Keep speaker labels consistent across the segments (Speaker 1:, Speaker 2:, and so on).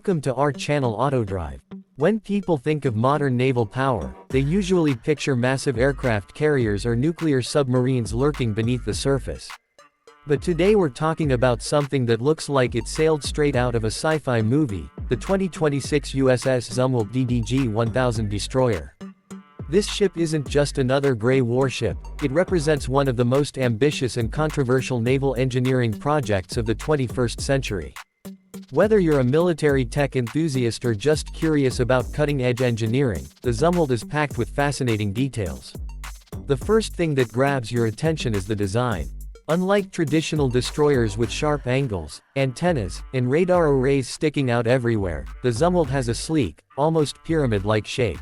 Speaker 1: Welcome to our channel Autodrive. When people think of modern naval power, they usually picture massive aircraft carriers or nuclear submarines lurking beneath the surface. But today we're talking about something that looks like it sailed straight out of a sci-fi movie, the 2026 USS Zumwalt DDG 1000 destroyer. This ship isn't just another gray warship, it represents one of the most ambitious and controversial naval engineering projects of the 21st century. Whether you're a military tech enthusiast or just curious about cutting-edge engineering, the Zumwalt is packed with fascinating details. The first thing that grabs your attention is the design. Unlike traditional destroyers with sharp angles, antennas, and radar arrays sticking out everywhere, the Zumwalt has a sleek, almost pyramid-like shape.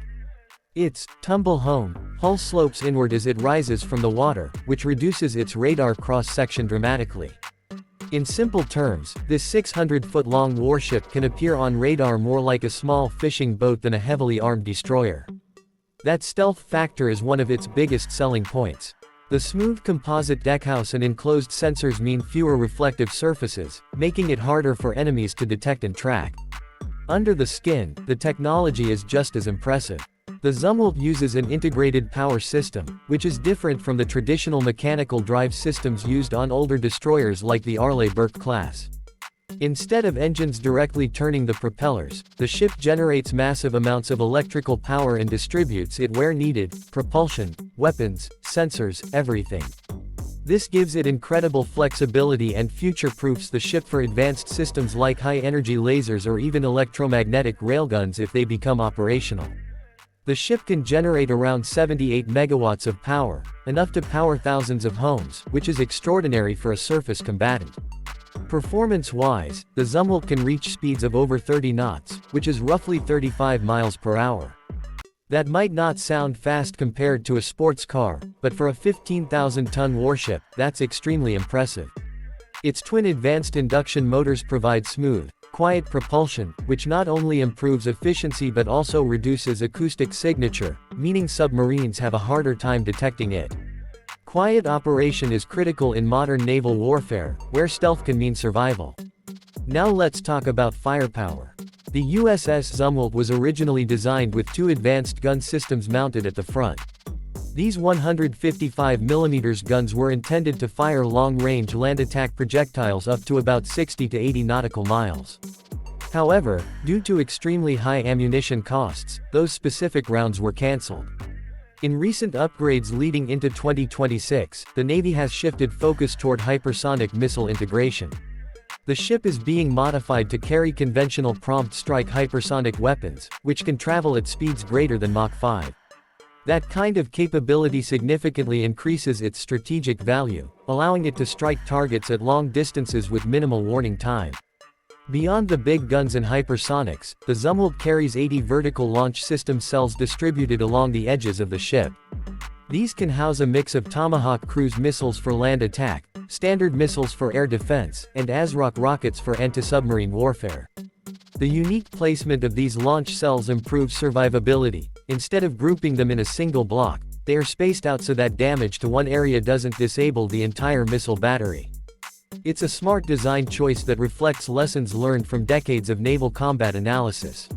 Speaker 1: Its tumblehome hull slopes inward as it rises from the water, which reduces its radar cross-section dramatically. In simple terms, this 600-foot-long warship can appear on radar more like a small fishing boat than a heavily armed destroyer. That stealth factor is one of its biggest selling points. The smooth composite deckhouse and enclosed sensors mean fewer reflective surfaces, making it harder for enemies to detect and track. Under the skin, the technology is just as impressive. The Zumwalt uses an integrated power system, which is different from the traditional mechanical drive systems used on older destroyers like the Arleigh-Burke class. Instead of engines directly turning the propellers, the ship generates massive amounts of electrical power and distributes it where needed: propulsion, weapons, sensors, everything. This gives it incredible flexibility and future-proofs the ship for advanced systems like high-energy lasers or even electromagnetic railguns if they become operational. The ship can generate around 78 megawatts of power, enough to power thousands of homes, which is extraordinary for a surface combatant. Performance-wise, the Zumwalt can reach speeds of over 30 knots, which is roughly 35 miles per hour. That might not sound fast compared to a sports car, but for a 15,000-ton warship, that's extremely impressive. Its twin advanced induction motors provide smooth, quiet propulsion, which not only improves efficiency but also reduces acoustic signature, meaning submarines have a harder time detecting it. Quiet operation is critical in modern naval warfare, where stealth can mean survival. Now let's talk about firepower. The USS Zumwalt was originally designed with two advanced gun systems mounted at the front. These 155mm guns were intended to fire long-range land attack projectiles up to about 60 to 80 nautical miles. However, due to extremely high ammunition costs, those specific rounds were cancelled. In recent upgrades leading into 2026, the Navy has shifted focus toward hypersonic missile integration. The ship is being modified to carry conventional prompt strike hypersonic weapons, which can travel at speeds greater than Mach 5. That kind of capability significantly increases its strategic value, allowing it to strike targets at long distances with minimal warning time. Beyond the big guns and hypersonics, the Zumwalt carries 80 vertical launch system cells distributed along the edges of the ship. These can house a mix of Tomahawk cruise missiles for land attack, standard missiles for air defense, and ASROC rockets for anti-submarine warfare. The unique placement of these launch cells improves survivability. Instead of grouping them in a single block, they are spaced out so that damage to one area doesn't disable the entire missile battery. It's a smart design choice that reflects lessons learned from decades of naval combat analysis.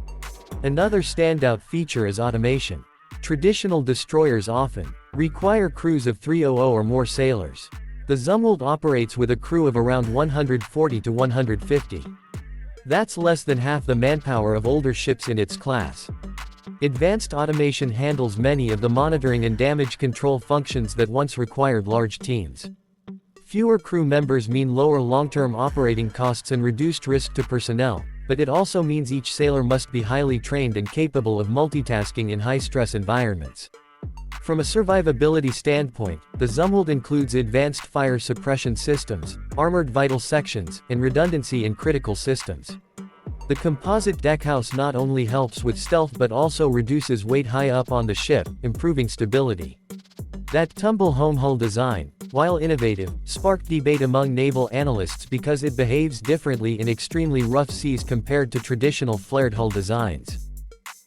Speaker 1: Another standout feature is automation. Traditional destroyers often require crews of 300 or more sailors. The Zumwalt operates with a crew of around 140 to 150. That's less than half the manpower of older ships in its class. Advanced automation handles many of the monitoring and damage control functions that once required large teams. Fewer crew members mean lower long-term operating costs and reduced risk to personnel, but it also means each sailor must be highly trained and capable of multitasking in high-stress environments. From a survivability standpoint, the Zumwalt includes advanced fire suppression systems, armored vital sections, and redundancy in critical systems. The composite deckhouse not only helps with stealth but also reduces weight high up on the ship, improving stability. That tumble-home hull design, while innovative, sparked debate among naval analysts because it behaves differently in extremely rough seas compared to traditional flared hull designs.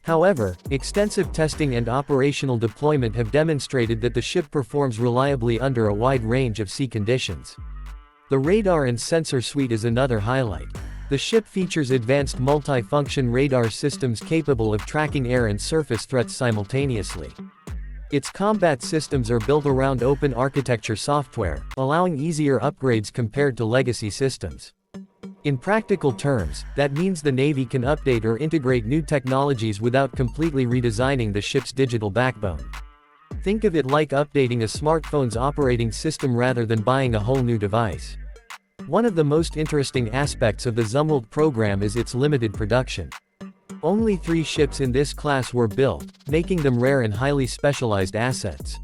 Speaker 1: However, extensive testing and operational deployment have demonstrated that the ship performs reliably under a wide range of sea conditions. The radar and sensor suite is another highlight. The ship features advanced multi-function radar systems capable of tracking air and surface threats simultaneously. Its combat systems are built around open architecture software, allowing easier upgrades compared to legacy systems. In practical terms, that means the Navy can update or integrate new technologies without completely redesigning the ship's digital backbone. Think of it like updating a smartphone's operating system rather than buying a whole new device. One of the most interesting aspects of the Zumwalt program is its limited production. Only 3 ships in this class were built, making them rare and highly specialized assets.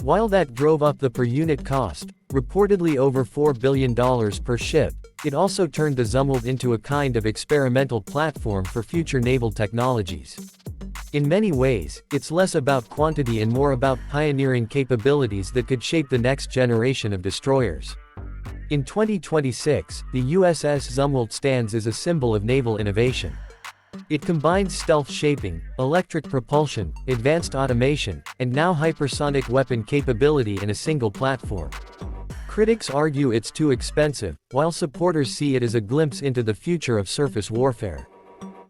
Speaker 1: While that drove up the per-unit cost, reportedly over $4 billion per ship, it also turned the Zumwalt into a kind of experimental platform for future naval technologies. In many ways, it's less about quantity and more about pioneering capabilities that could shape the next generation of destroyers. In 2026, the USS Zumwalt stands as a symbol of naval innovation. It combines stealth shaping, electric propulsion, advanced automation, and now hypersonic weapon capability in a single platform. Critics argue it's too expensive, while supporters see it as a glimpse into the future of surface warfare.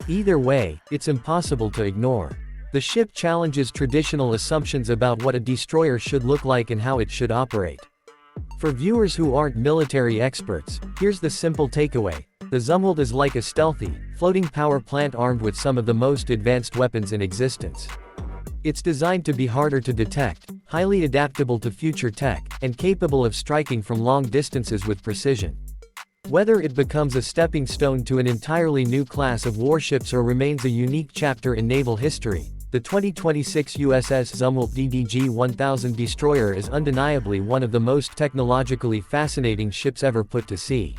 Speaker 1: Either way, it's impossible to ignore. The ship challenges traditional assumptions about what a destroyer should look like and how it should operate. For viewers who aren't military experts, here's the simple takeaway. The Zumwalt is like a stealthy, floating power plant armed with some of the most advanced weapons in existence. It's designed to be harder to detect, highly adaptable to future tech, and capable of striking from long distances with precision. Whether it becomes a stepping stone to an entirely new class of warships or remains a unique chapter in naval history, the 2026 USS Zumwalt DDG 1000 destroyer is undeniably one of the most technologically fascinating ships ever put to sea.